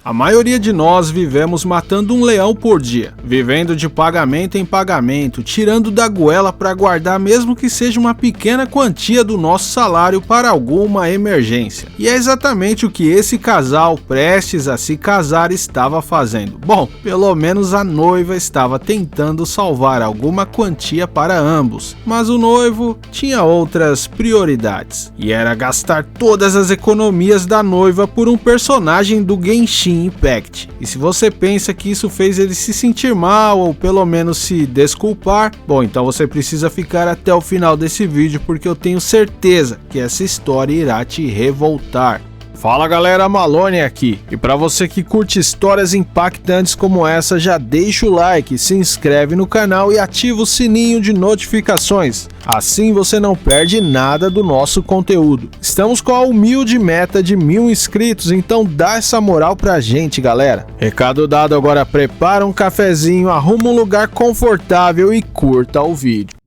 A maioria de nós vivemos matando um leão por dia, vivendo de pagamento em pagamento, tirando da goela para guardar mesmo que seja uma pequena quantia do nosso salário para alguma emergência. E é exatamente o que esse casal prestes a se casar estava fazendo. Bom, pelo menos a noiva estava tentando salvar alguma quantia para ambos, mas o noivo tinha outras prioridades, e era gastar todas as economias da noiva por um personagem do Genshin Impact. E se você pensa que isso fez ele se sentir mal ou pelo menos se desculpar, bom, então você precisa ficar até o final desse vídeo, porque eu tenho certeza que essa história irá te revoltar. Fala galera, Malone aqui, e para você que curte histórias impactantes como essa, já deixa o like, se inscreve no canal e ativa o sininho de notificações, assim você não perde nada do nosso conteúdo. Estamos com a humilde meta de 1000 inscritos, então dá essa moral pra gente galera. Recado dado, agora prepara um cafezinho, arruma um lugar confortável e curta o vídeo.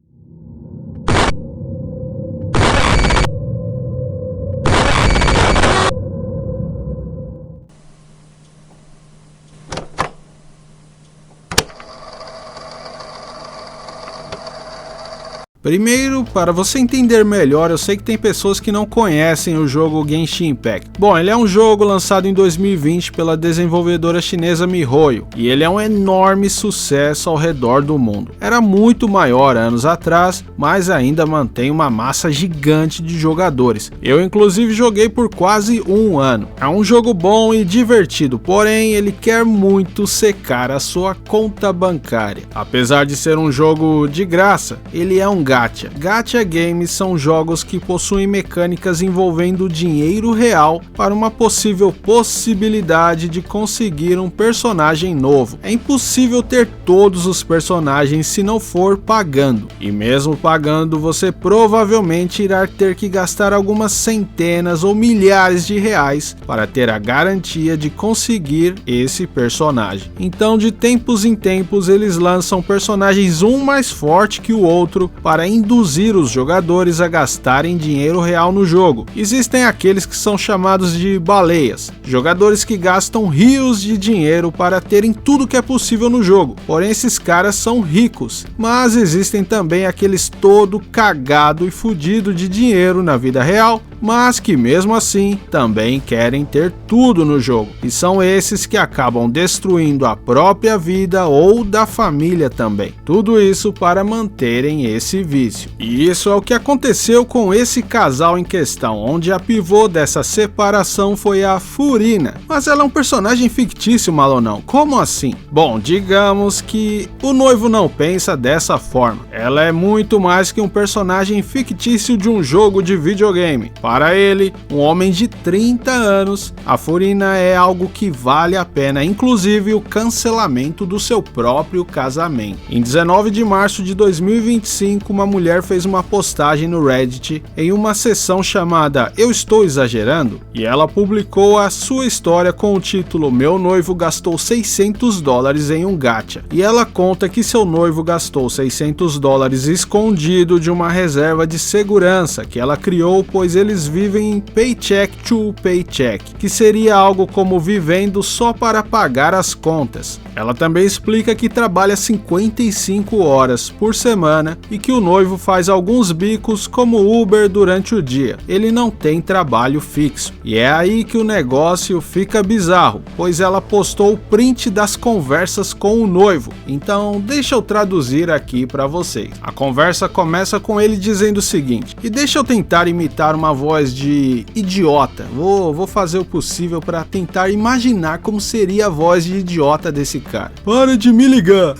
Primeiro, para você entender melhor, eu sei que tem pessoas que não conhecem o jogo Genshin Impact. Bom, ele é um jogo lançado em 2020 pela desenvolvedora chinesa MiHoYo, e ele é um enorme sucesso ao redor do mundo. Era muito maior anos atrás, mas ainda mantém uma massa gigante de jogadores. Eu inclusive joguei por quase um ano. É um jogo bom e divertido, porém ele quer muito secar a sua conta bancária. Apesar de ser um jogo de graça, ele é um gacha. Gacha games são jogos que possuem mecânicas envolvendo dinheiro real para uma possível possibilidade de conseguir um personagem novo. É impossível ter todos os personagens se não for pagando, e mesmo pagando você provavelmente irá ter que gastar algumas centenas ou milhares de reais para ter a garantia de conseguir esse personagem. Então de tempos em tempos eles lançam personagens um mais forte que o outro para induzir os jogadores a gastarem dinheiro real no jogo. Existem aqueles que são chamados de baleias, jogadores que gastam rios de dinheiro para terem tudo que é possível no jogo, porém esses caras são ricos. Mas existem também aqueles todo cagado e fudido de dinheiro na vida real, mas que mesmo assim também querem ter tudo no jogo, e são esses que acabam destruindo a própria vida ou da família também. Tudo isso para manterem esse vício. E isso é o que aconteceu com esse casal em questão, onde a pivô dessa separação foi a Furina. Mas ela é um personagem fictício, Malonão. Como assim? Bom, digamos que o noivo não pensa dessa forma. Ela é muito mais que um personagem fictício de um jogo de videogame. Para ele, um homem de 30 anos, a Furina é algo que vale a pena, inclusive o cancelamento do seu próprio casamento. Em 19 de março de 2025, uma mulher fez uma postagem no Reddit em uma seção chamada Eu Estou Exagerando? E ela publicou a sua história com o título Meu noivo gastou $600 em um gacha. E ela conta que seu noivo gastou $600 escondido de uma reserva de segurança que ela criou, pois eles vivem em paycheck to paycheck, que seria algo como vivendo só para pagar as contas. Ela também explica que trabalha 55 horas por semana e que o noivo faz alguns bicos como Uber durante o dia. Ele não tem trabalho fixo. E é aí que o negócio fica bizarro, pois ela postou o print das conversas com o noivo. Então deixa eu traduzir aqui para vocês. A conversa começa com ele dizendo o seguinte: e deixa eu tentar imitar uma voz de idiota. Vou fazer o possível para tentar imaginar como seria a voz de idiota desse cara. Para de me ligar.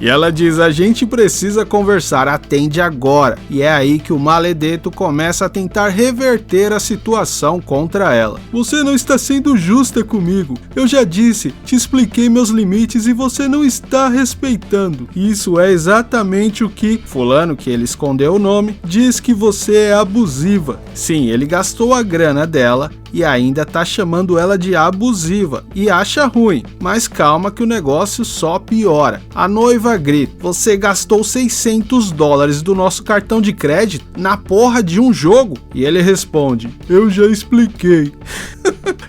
E ela diz: a gente precisa conversar, atende agora. E é aí que o maledeto começa a tentar reverter a situação contra ela. Você não está sendo justa comigo. Eu já disse, te expliquei meus limites e você não está respeitando. Isso é exatamente o que fulano, que ele escondeu o nome, diz que você é abusiva. Sim, ele gastou a grana dela e ainda tá chamando ela de abusiva e acha ruim. Mas calma que o negócio só piora. A noiva grita: você gastou $600 do nosso cartão de crédito na porra de um jogo? E ele responde: eu já expliquei.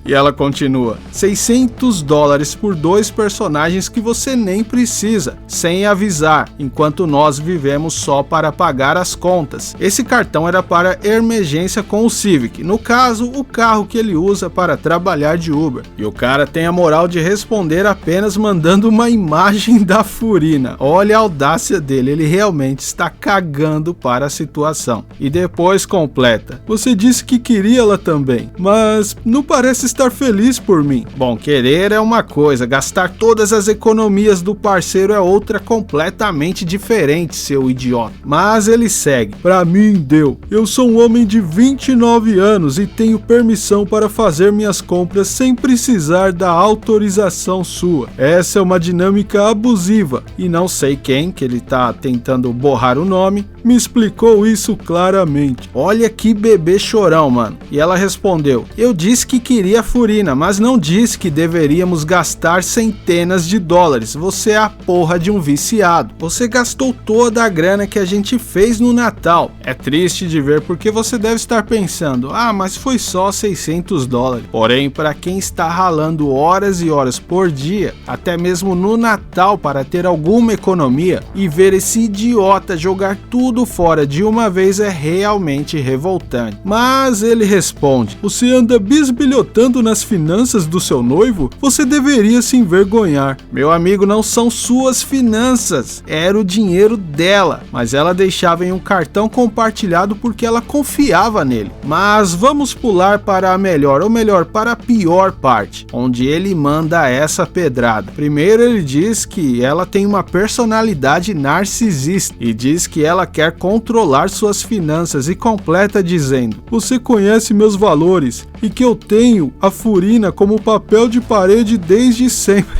E ela continua: $600 por 2 personagens que você nem precisa, sem avisar, enquanto nós vivemos só para pagar as contas. Esse cartão era para emergência com o Civic, no caso, o carro que ele usa para trabalhar de Uber. E o cara tem a moral de responder apenas mandando uma imagem da Furina. Olha a audácia dele, ele realmente está cagando para a situação. E depois completa: você disse que queria ela também, mas não parece estar feliz por mim. Bom, querer é uma coisa, gastar todas as economias do parceiro é outra completamente diferente, seu idiota. Mas ele segue: pra mim deu. Eu sou um homem de 29 anos e tenho permissão para fazer minhas compras sem precisar da autorização sua. Essa é uma dinâmica abusiva e não sei quem, que ele tá tentando borrar o nome, me explicou isso claramente. Olha que bebê chorão, mano. E ela respondeu: eu disse que queria a Furina, mas não disse que deveríamos gastar centenas de dólares. Você é a porra de um viciado. Você gastou toda a grana que a gente fez no Natal. É triste de ver porque você deve estar pensando: ah, mas foi só $600. Porém, para quem está ralando horas e horas por dia, até mesmo no Natal, para ter alguma economia, e ver esse idiota jogar tudo fora de uma vez é realmente revoltante. Mas ele responde: você anda bisbilhotando nas finanças do seu noivo? Você deveria se envergonhar. Meu amigo, não são suas finanças, era o dinheiro dela, mas ela deixava em um cartão compartilhado porque ela confiava nele. Mas vamos pular para a melhor, ou melhor, para a pior parte, onde ele manda essa pedrada. Primeiro ele diz que ela tem uma personalidade narcisista e diz que ela quer controlar suas finanças e completa dizendo: você conhece meus valores e que eu tenho a Furina como papel de parede desde sempre.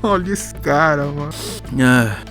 Olha esse cara, mano.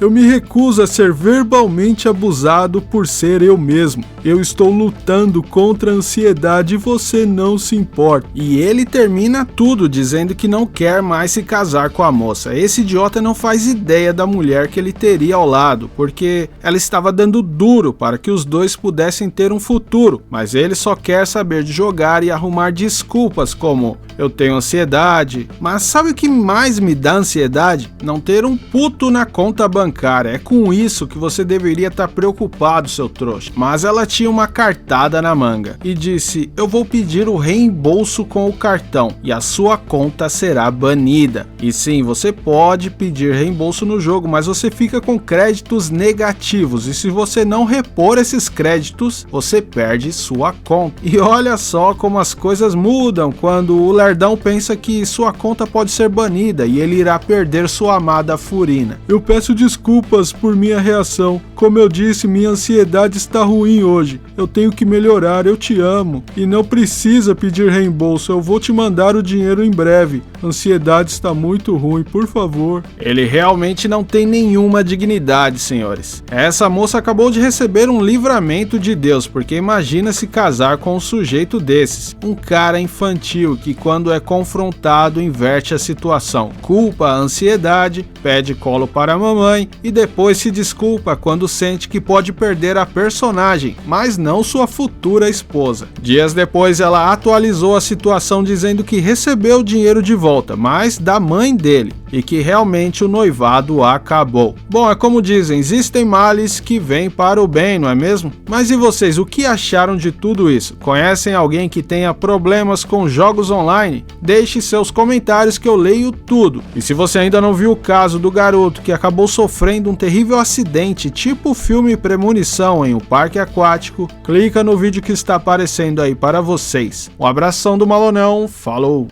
Eu me recuso a ser verbalmente abusado por ser eu mesmo. Eu estou lutando contra a ansiedade e você não se importa. E ele termina tudo dizendo que não quer mais se casar com a moça. Esse idiota não faz ideia da mulher que ele teria ao lado, porque ela estava dando duro para que os dois pudessem ter um futuro. Mas ele só quer saber de jogar e arrumar desculpas como: eu tenho ansiedade. Mas sabe o que mais me dá ansiedade? Não ter um puto na conta bancária. É com isso que você deveria estar preocupado, seu trouxa. Mas ela tinha uma cartada na manga e disse: eu vou pedir o reembolso com o cartão e a sua conta será banida. E sim, você pode pedir reembolso no jogo, mas você fica com créditos negativos e se você não repor esses créditos, você perde sua conta. E olha só como as coisas mudam quando o lerdão pensa que sua conta pode ser banida e ele irá perder sua amada Furina. Eu peço desculpas por minha reação. Como eu disse, minha ansiedade está ruim hoje. Eu tenho que melhorar, eu te amo. E não precisa pedir reembolso, eu vou te mandar o dinheiro em breve. A ansiedade está muito ruim, por favor. Ele realmente não tem nenhuma dignidade, senhores. Essa moça acabou de receber um livramento de Deus, porque imagina se casar com um sujeito desses. Um cara infantil que quando é confrontado inverte a situação. Culpa a ansiedade, pede colo para a mamãe e depois se desculpa quando sente que pode perder a personagem, mas não sua futura esposa. Dias depois ela atualizou a situação dizendo que recebeu o dinheiro de volta, mas da mãe dele, e que realmente o noivado acabou. Bom, é como dizem, existem males que vêm para o bem, não é mesmo? Mas e vocês, o que acharam de tudo isso? Conhecem alguém que tenha problemas com jogos online? Deixe seus comentários que eu leio tudo. E se você ainda não viu o caso do garoto que acabou sofrendo um terrível acidente, tipo o filme Premonição em um parque aquático, clica no vídeo que está aparecendo aí para vocês. Um abração do Malonão, falou!